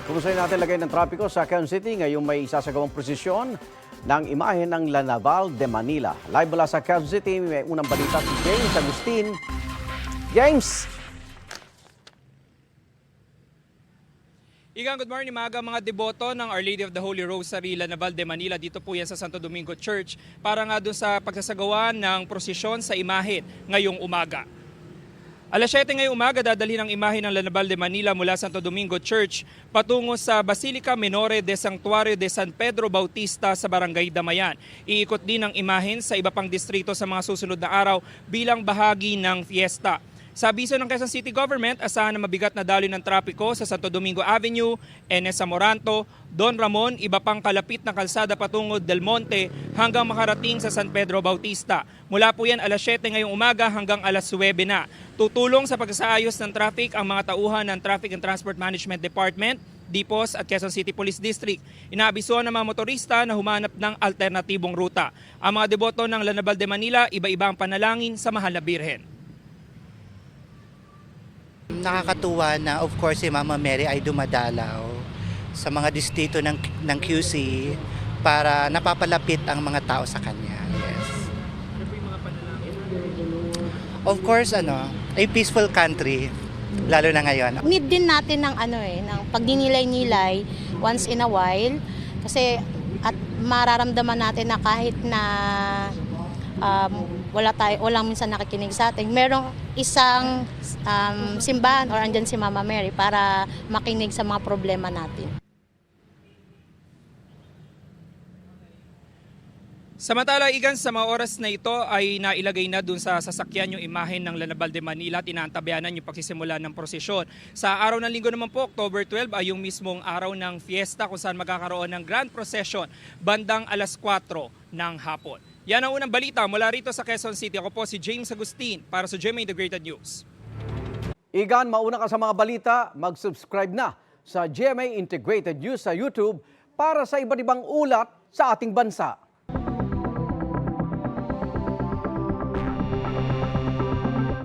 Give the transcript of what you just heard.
Kumusta natin lagay ng trapiko sa Quezon City ngayong may isasagawang prosesyon ng imahe ng La Naval de Manila. Live mula sa Quezon City, may unang balita si James Agustin. James! Igang, good morning mga deboto ng Our Lady of the Holy Rosary, La Naval de Manila. Dito po yan sa Santo Domingo Church para nga dun sa pagsasagawa ng prosesyon sa imahe ngayong umaga. Alas 7 ngayong umaga, dadalhin ang imahe ng La Naval de Manila mula Santo Domingo Church patungo sa Basilica Menore de Santuario de San Pedro Bautista sa Barangay Damayan. Iikot din ang imahen sa iba pang distrito sa mga susunod na araw bilang bahagi ng fiesta. Sa abiso ng Quezon City Government, asahan na mabigat na daloy ng trapiko sa Santo Domingo Avenue, NS Amoranto, Don Ramon, iba pang kalapit na kalsada patungo Del Monte hanggang makarating sa San Pedro Bautista. Mula po yan alas 7 ngayong umaga hanggang alas 9 na. Tutulong sa pagsaayos ng traffic ang mga tauhan ng Traffic and Transport Management Department, DPOS at Quezon City Police District. Inaabisuhan ng mga motorista na humanap ng alternatibong ruta. Ang mga deboto ng La Naval de Manila, iba-iba ang panalangin sa Mahal na Birhen. Nakakatuwa na of course si Mama Mary ay dumadalaw sa mga distrito ng QC para napapalapit ang mga tao sa kanya. Yes. Ano po yung mga panalangin? Of course, a peaceful country, lalo na ngayon. Need din natin ng ng pagninilay-nilay once in a while kasi at mararamdaman natin na kahit na walang minsan nakikinig sa atin, merong isang simbahan or andyan si Mama Mary para makinig sa mga problema natin. Samantala, Igan, sa mga oras na ito ay nailagay na dun sa sasakyan yung imahen ng La Naval de Manila. Tinaantabayanan yung pagsisimula ng prosesyon. Sa araw ng linggo naman po, October 12, ay yung mismong araw ng fiesta kung saan magkakaroon ng grand procession bandang alas 4 ng hapon. Yan ang unang balita mula rito sa Quezon City. Ako po si James Agustin para sa GMA Integrated News. Igan, mauna ka sa mga balita, mag-subscribe na sa GMA Integrated News sa YouTube para sa iba't ibang ulat sa ating bansa.